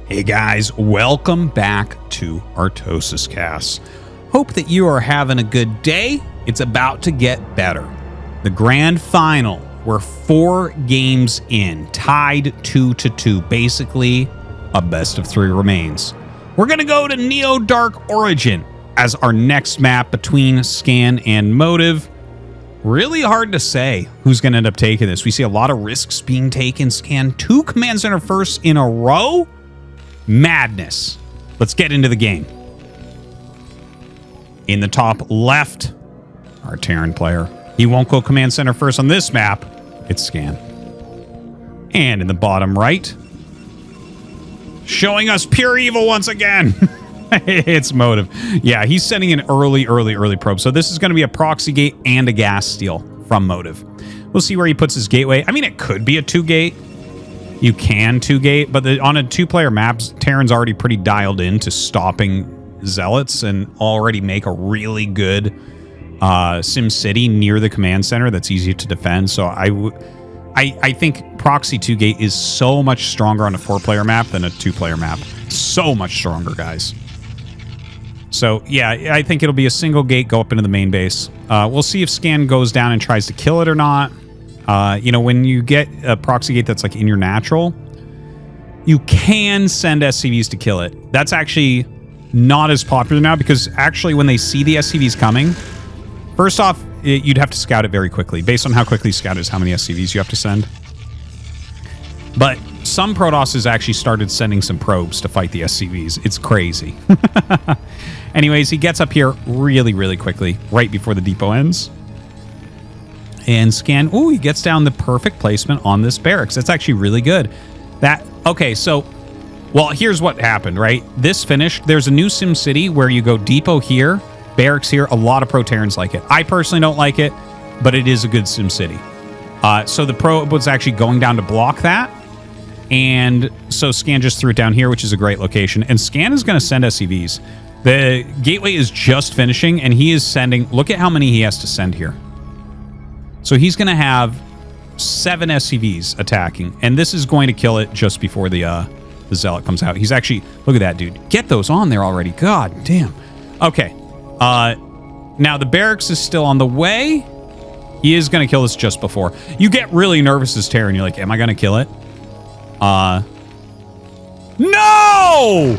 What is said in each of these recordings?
Hey guys, welcome back to ArtosisCasts. Hope that you are having a good day. It's about to get better. The grand final, we're 4 games in, tied 2-2. Basically, a best of 3 remains. We're going to go to Neo Dark Origin as our next map between Scan and Motive. Really hard to say who's going to end up taking this. We see a lot of risks being taken. Scan 2 command center firsts in a row. Madness. Let's get into the game. In the top left, our Terran player. He won't go command center first on this map. It's Scan. And in the bottom right, showing us pure evil once again. It's Motive. Yeah, he's sending an early probe. So this is going to be a proxy gate and a gas steal from Motive. We'll see where he puts his gateway. I mean, it could be a 2-gate. You can 2-gate, but on a 2-player map, Terran's already pretty dialed in to stopping Zealots and already make a really good Sim City near the command center that's easy to defend. So I think proxy 2-gate is so much stronger on a 4-player map than a 2-player map. So much stronger, guys. So yeah, I think it'll be a single gate, go up into the main base. We'll see if Scan goes down and tries to kill it or not. You know, when you get a proxy gate that's like in your natural, you can send SCVs to kill it. That's actually not as popular now because actually when they see the SCVs coming, first off, you'd have to scout it very quickly. Based on how quickly you scout is how many SCVs you have to send. But some Protosses actually started sending some probes to fight the SCVs. It's crazy. Anyways, he gets up here really quickly, right before the depot ends. And Scan, ooh, he gets down the perfect placement on this barracks. That's actually really good. Okay, so, well, here's what happened, right? This finished. There's a new Sim City where you go depot here, barracks here. A lot of Pro-Terrans like it. I personally don't like it, but it is a good Sim City. So the probe was actually going down to block that. And so Scan just threw it down here, which is a great location. And Scan is going to send SCVs. The gateway is just finishing, and he is sending... Look at how many he has to send here. So he's going to have 7 SCVs attacking, and this is going to kill it just before the Zealot comes out. He's actually... Look at that, dude. Get those on there already. God damn. Okay. Now, the barracks is still on the way. He is going to kill this just before. You get really nervous as Terran. You're like, am I going to kill it? No!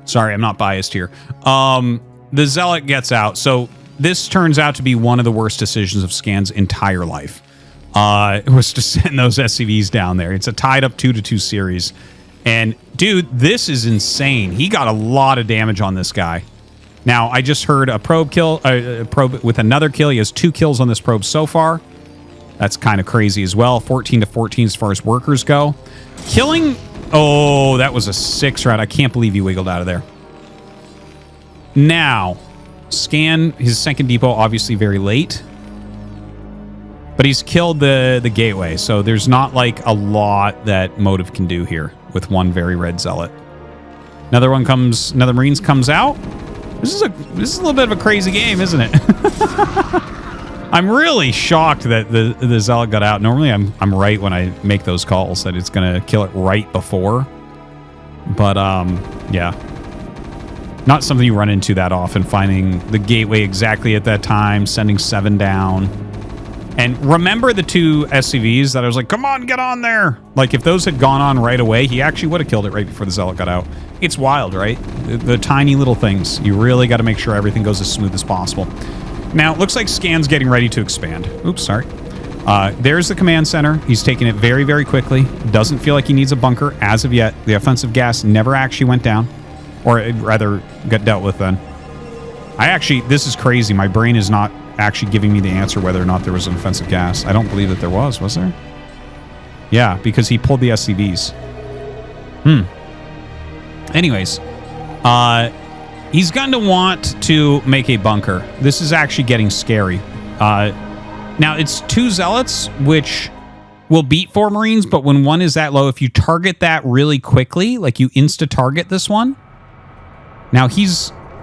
Sorry, I'm not biased here. The Zealot gets out, so... This turns out to be one of the worst decisions of Scan's entire life. It was to send those SCVs down there. It's a tied up 2-2 series. And, dude, this is insane. He got a lot of damage on this guy. Now, I just heard a probe kill, a probe with another kill. He has 2 kills on this probe so far. That's kind of crazy as well. 14-14 as far as workers go. Killing... Oh, that was a 6 round. I can't believe he wiggled out of there. Now... Scan, his second depot, obviously very late. But he's killed the gateway, so there's not like a lot that Motive can do here with one very red Zealot. Another Marines comes out. This is a little bit of a crazy game, isn't it? I'm really shocked that the Zealot got out. Normally I'm right when I make those calls that it's gonna kill it right before. But yeah. Not something you run into that often, finding the gateway exactly at that time, sending 7 down. And remember the 2 SCVs that I was like, come on, get on there. Like, if those had gone on right away, he actually would have killed it right before the Zealot got out. It's wild, right? The tiny little things. You really got to make sure everything goes as smooth as possible. Now, it looks like Scan's getting ready to expand. Oops, sorry. There's the command center. He's taking it very quickly. Doesn't feel like he needs a bunker as of yet. The offensive gas never actually went down. Or rather, got dealt with then. This is crazy. My brain is not actually giving me the answer whether or not there was an offensive gas. I don't believe that there was there? Yeah, because he pulled the SCVs. Anyways, he's going to want to make a bunker. This is actually getting scary. Now, it's 2 Zealots, which will beat 4 Marines, but when one is that low, if you target that really quickly, like you insta-target this one, now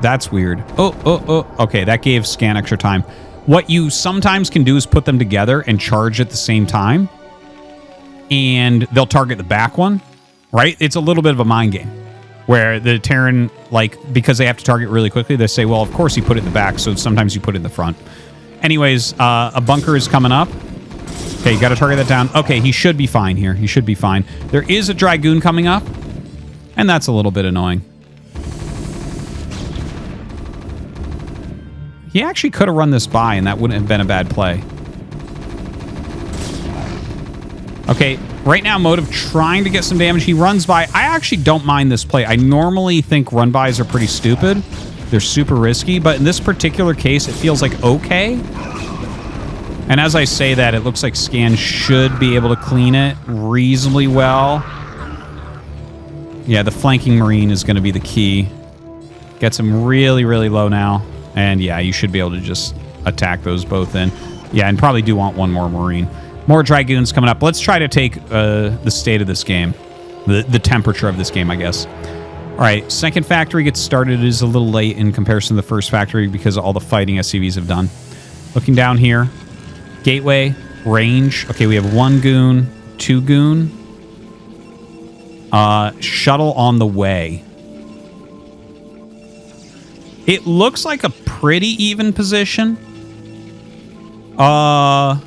that's weird. Oh. Okay, that gave Scan extra time. What you sometimes can do is put them together and charge at the same time. and they'll target the back one, right? It's a little bit of a mind game where the Terran, like, because they have to target really quickly, they say, well, of course you put it in the back, so sometimes you put it in the front. Anyways, a bunker is coming up. Okay, you got to target that down. Okay, he should be fine here. He should be fine. There is a Dragoon coming up, and that's a little bit annoying. He actually could have run this by, and that wouldn't have been a bad play. Okay, right now, Motive trying to get some damage. He runs by. I actually don't mind this play. I normally think run-bys are pretty stupid. They're super risky, but in this particular case, it feels like okay. And as I say that, it looks like Scan should be able to clean it reasonably well. Yeah, the flanking Marine is going to be the key. Gets him really, really low now. And yeah, you should be able to just attack those both in. Yeah, and probably do want one more Marine. More Dragoons coming up. Let's try to take the state of this game. The temperature of this game, I guess. All right, second factory gets started. It is a little late in comparison to the first factory because of all the fighting SCVs have done. Looking down here. Gateway, range. Okay, we have 1 goon, 2 goon. Shuttle on the way. It looks like a pretty even position. I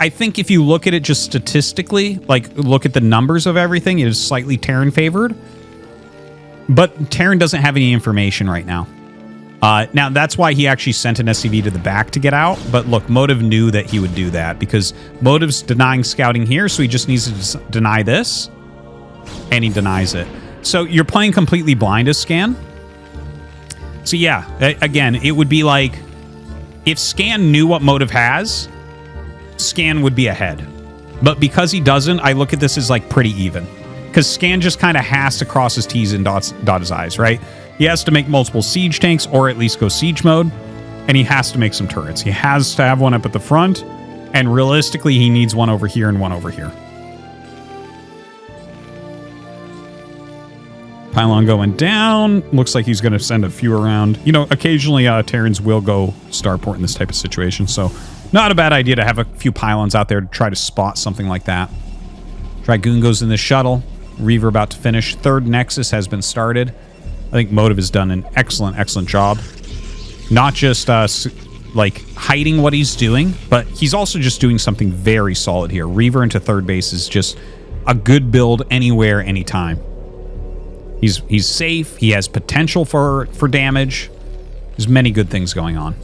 think if you look at it just statistically, like look at the numbers of everything, it is slightly Terran favored. But Terran doesn't have any information right now. Now, that's why he actually sent an SCV to the back to get out. But look, Motive knew that he would do that because Motive's denying scouting here, so he just needs to deny this. And he denies it. So you're playing completely blind as Scan. So yeah, again, it would be like if Scan knew what Motive has, Scan would be ahead. But because he doesn't, I look at this as like pretty even. Because Scan just kind of has to cross his T's and dot his I's, right? He has to make multiple siege tanks or at least go siege mode. And he has to make some turrets. He has to have one up at the front. And realistically, he needs one over here and one over here. Pylon going down. Looks like he's going to send a few around. You know, occasionally Terrans will go starport in this type of situation. So not a bad idea to have a few pylons out there to try to spot something like that. Dragoon goes in the shuttle. Reaver about to finish. Third Nexus has been started. I think Motive has done an excellent, excellent job. Not just like hiding what he's doing, but he's also just doing something very solid here. Reaver into third base is just a good build anywhere, anytime. He's safe. He has potential for damage. There's many good things going on.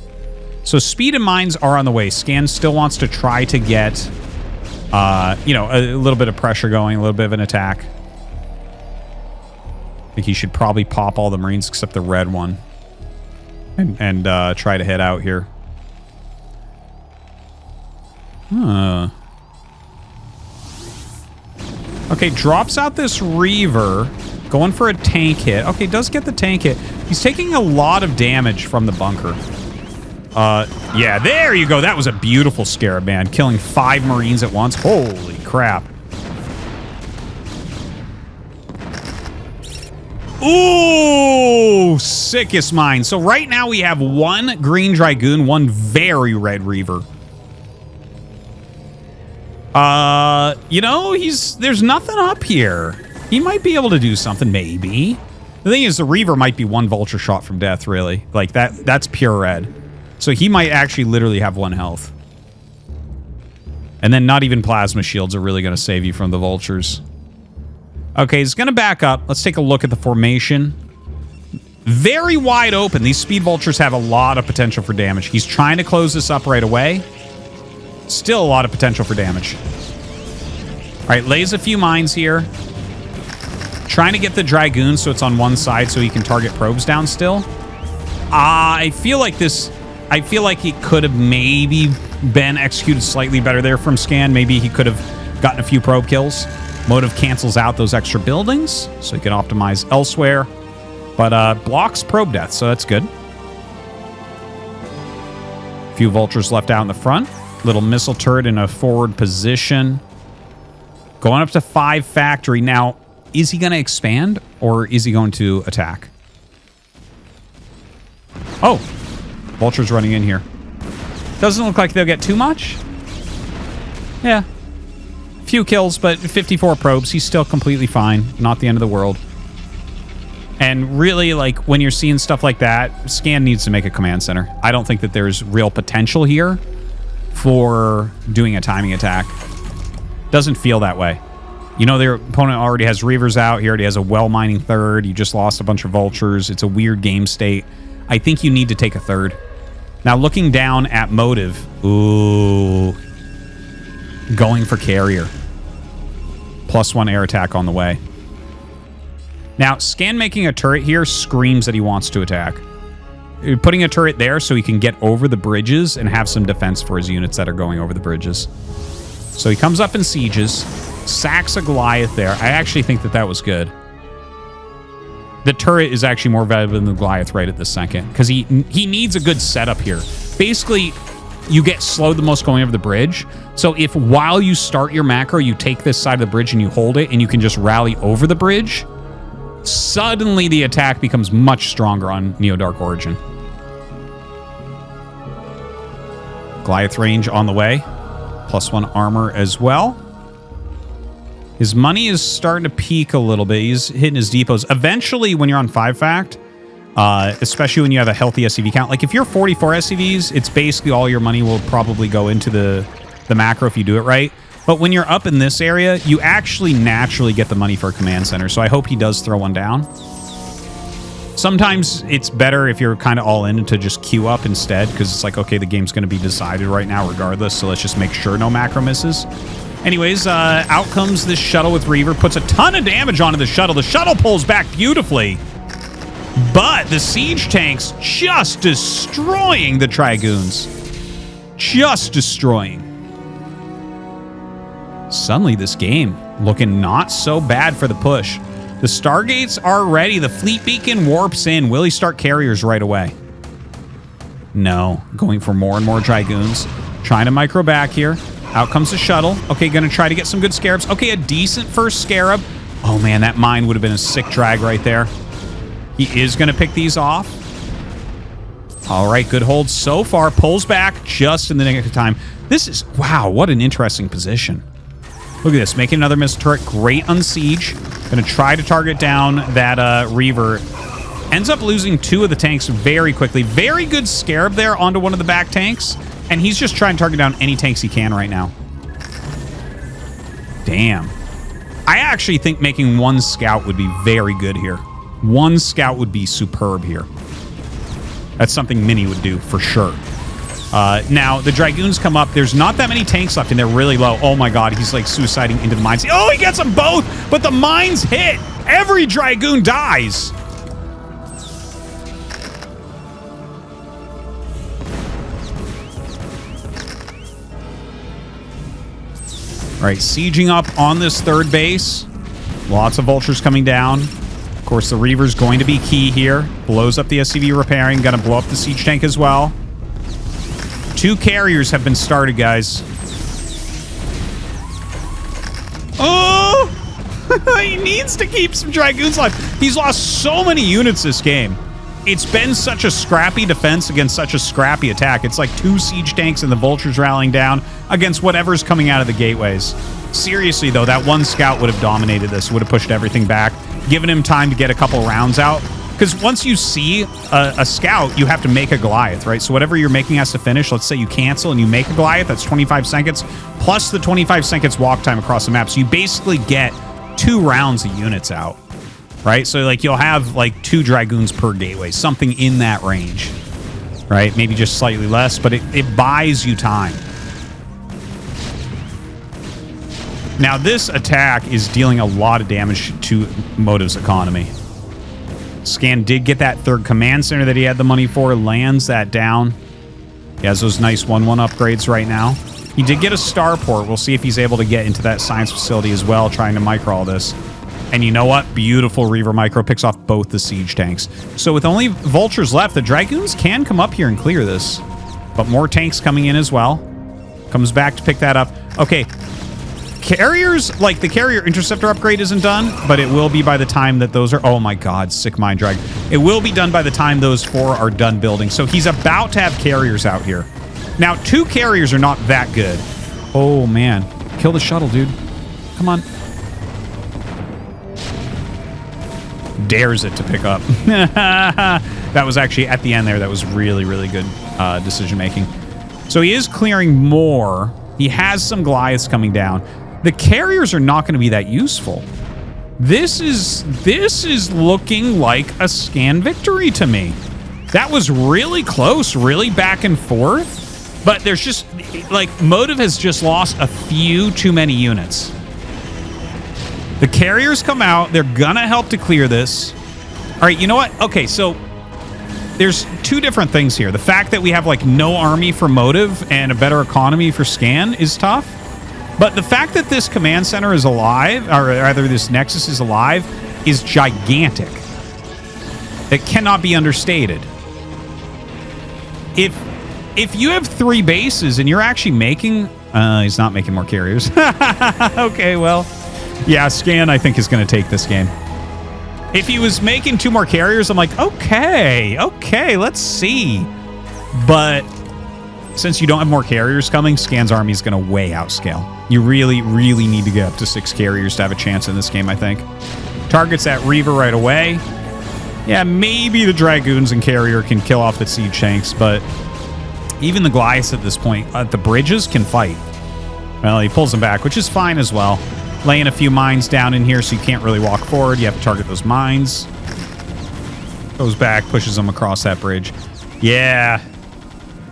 So speed and mines are on the way. Scan still wants to try to get, you know, a little bit of pressure going, a little bit of an attack. I think he should probably pop all the Marines except the red one. And try to head out here. Okay, drops out this Reaver. Going for a tank hit. Okay, does get the tank hit. He's taking a lot of damage from the bunker. Yeah, there you go. That was a beautiful Scarab, man. Killing 5 Marines at once. Holy crap. Ooh, sickest mine. So right now we have 1 green Dragoon, 1 very red Reaver. You know, there's nothing up here. He might be able to do something, maybe. The thing is, the Reaver might be 1 vulture shot from death, really. Like, that's pure red. So he might actually literally have 1 health. And then not even plasma shields are really going to save you from the vultures. Okay, he's going to back up. Let's take a look at the formation. Very wide open. These speed vultures have a lot of potential for damage. He's trying to close this up right away. Still a lot of potential for damage. All right, lays a few mines here. Trying to get the Dragoon so it's on one side so he can target probes down still. I feel like it could have maybe been executed slightly better there from Scan. Maybe he could have gotten a few probe kills. Motive cancels out those extra buildings so he can optimize elsewhere. But blocks probe death, so that's good. A few vultures left out in the front. Little missile turret in a forward position. Going up to 5 factory. Now, is he going to expand or is he going to attack? Oh, vultures running in here. Doesn't look like they'll get too much. Yeah. Few kills, but 54 probes. He's still completely fine. Not the end of the world. And really, like, when you're seeing stuff like that, Scan needs to make a command center. I don't think that there's real potential here for doing a timing attack. Doesn't feel that way. You know, their opponent already has Reavers out. He already has a well-mining third. You just lost a bunch of Vultures. It's a weird game state. I think you need to take a third. Now, looking down at Motive. Ooh. Going for Carrier. +1 air attack on the way. Now, Scan making a turret here screams that he wants to attack. Putting a turret there so he can get over the bridges and have some defense for his units that are going over the bridges. So he comes up and sieges. Sacks a Goliath there. I actually think that that was good. The turret is actually more valuable than the Goliath right at this second because he needs a good setup here. Basically, you get slowed the most going over the bridge. So if while you start your macro, you take this side of the bridge and you hold it and you can just rally over the bridge, suddenly the attack becomes much stronger on Neo Dark Origin. Goliath range on the way. +1 armor as well. His money is starting to peak a little bit. He's hitting his depots. Eventually, when you're on 5-fact, especially when you have a healthy SCV count, like if you're 44 SCVs, it's basically all your money will probably go into the macro if you do it right. But when you're up in this area, you actually naturally get the money for a command center. So I hope he does throw one down. Sometimes it's better if you're kind of all in to just queue up instead because it's like, okay, the game's going to be decided right now regardless. So let's just make sure no macro misses. Anyways, out comes this shuttle with Reaver. Puts a ton of damage onto the shuttle. The shuttle pulls back beautifully. But the siege tanks just destroying the Trigoons. Just destroying. Suddenly this game looking not so bad for the push. The Stargates are ready. The fleet beacon warps in. Will he start carriers right away? No. Going for more and more Trigoons. Trying to micro back here. Out comes the shuttle. Okay, gonna try to get some good scarabs. Okay, a decent first scarab. Oh man, that mine would have been a sick drag right there. He is gonna pick these off. All right, good hold so far. Pulls back just in the nick of time. This is, wow, what an interesting position. Look at this, making another missile turret. Great on siege. Gonna try to target down that Reaver. Ends up losing 2 of the tanks very quickly. Very good scarab there onto one of the back tanks. And he's just trying to target down any tanks he can right now. Damn. I actually think making 1 scout would be very good here. 1 scout would be superb here. That's something Mini would do for sure. Now, the Dragoons come up. There's not that many tanks left, and they're really low. Oh my god, he's like suiciding into the mines. Oh, he gets them both, but the mines hit. Every Dragoon dies. All right, sieging up on this third base. Lots of vultures coming down. Of course, the Reaver's going to be key here. Blows up the SCV repairing. Gonna blow up the siege tank as well. 2 carriers have been started, guys. Oh! He needs to keep some Dragoons alive. He's lost so many units this game. It's been such a scrappy defense against such a scrappy attack. It's like 2 siege tanks and the vultures rallying down against whatever's coming out of the gateways. Seriously, though, that 1 scout would have dominated this, would have pushed everything back, given him time to get a couple rounds out. Because once you see a scout, you have to make a Goliath, right? So whatever you're making has to finish. Let's say you cancel and you make a Goliath. That's 25 seconds, plus the 25 seconds walk time across the map. So you basically get 2 rounds of units out, right? So like you'll have like 2 Dragoons per gateway, something in that range, right? Maybe just slightly less, but it buys you time. Now this attack is dealing a lot of damage to Motive's economy. Scan did get that 3rd command center that he had the money for, lands that down. He has those nice 1-1 upgrades right now. He did get a starport. We'll see if he's able to get into that science facility as well, trying to micro all this. And you know what? Beautiful Reaver micro picks off both the siege tanks. So with only vultures left, the Dragoons can come up here and clear this. But more tanks coming in as well. Comes back to pick that up. Okay. Carriers, like the carrier interceptor upgrade isn't done, but it will be by the time that those are... Oh my god, sick mind drag. It will be done by the time those 4 are done building. So he's about to have carriers out here. Now, 2 carriers are not that good. Oh man. Kill the shuttle, dude. Come on. Dares it to pick up. That was actually at the end there. That was really, really good decision making. So he is clearing more. He has some Goliaths coming down. The carriers are not going to be that useful. This is looking like a scan victory to me. That was really close, really back and forth. But there's just, like, Motive has just lost a few too many units. The carriers come out. They're going to help to clear this. All right, you know what? Okay, so there's two different things here. The fact that we have, like, no army for Motive and a better economy for Scan is tough. But the fact that this command center is alive, or rather this Nexus is alive, is gigantic. It cannot be understated. If you have 3 bases and you're actually making... he's not making more carriers. Okay, well... Yeah, Scan, I think, is going to take this game. If he was making 2 more carriers, I'm like, okay, let's see. But since you don't have more carriers coming, Scan's army is going to way outscale. You really, really need to get up to 6 carriers to have a chance in this game, I think. Targets that Reaver right away. Yeah, maybe the Dragoons and Carrier can kill off the Siege Tanks, but even the Goliaths at this point, the bridges can fight. Well, he pulls them back, which is fine as well. Laying a few mines down in here so you can't really walk forward. You have to target those mines. Goes back, pushes them across that bridge. Yeah.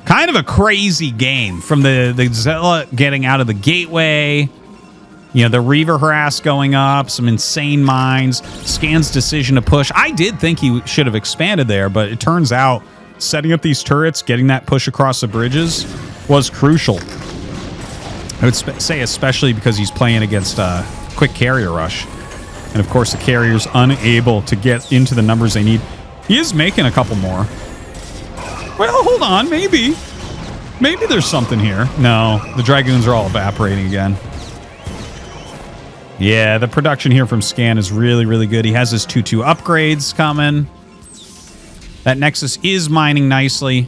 Kind of a crazy game. From the Zealot getting out of the gateway. You know, the Reaver harass going up. Some insane mines. Scan's decision to push. I did think he should have expanded there, but it turns out setting up these turrets, getting that push across the bridges was crucial. I would say especially because he's playing against a quick carrier rush. And of course the carrier's unable to get into the numbers they need. He is making a couple more. Well, hold on, maybe. Maybe there's something here. No, the Dragoons are all evaporating again. Yeah, the production here from Scan is really, really good. He has his 2-2 upgrades coming. That Nexus is mining nicely.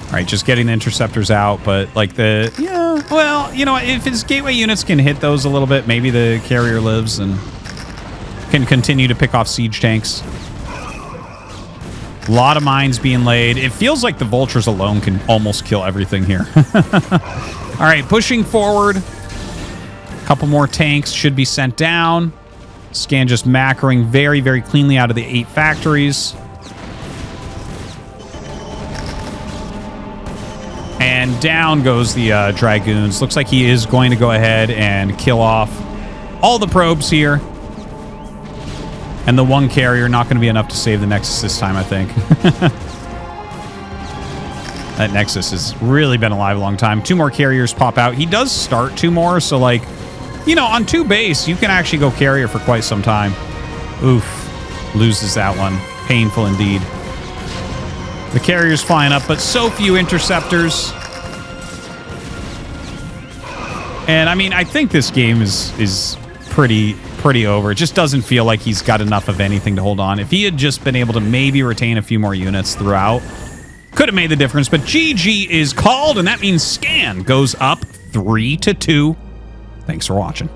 All right, just getting the interceptors out, but like yeah, well, you know, if his gateway units can hit those a little bit, maybe the carrier lives and can continue to pick off siege tanks. A lot of mines being laid. It feels like the vultures alone can almost kill everything here. All right, pushing forward. A couple more tanks should be sent down. Scan just macroing very, very cleanly out of the 8 factories. And down goes the Dragoons. Looks like he is going to go ahead and kill off all the probes here. And the 1 carrier not going to be enough to save the Nexus this time, I think. That Nexus has really been alive a long time. 2 more carriers pop out. He does start 2 more, so like, you know, on 2 base, you can actually go carrier for quite some time. Oof. Loses that one. Painful indeed. The carrier's flying up, but so few interceptors. And I mean, I think this game is pretty over. It just doesn't feel like he's got enough of anything to hold on. If he had just been able to maybe retain a few more units throughout, could have made the difference. But GG is called, and that means Scan goes up 3-2. Thanks for watching.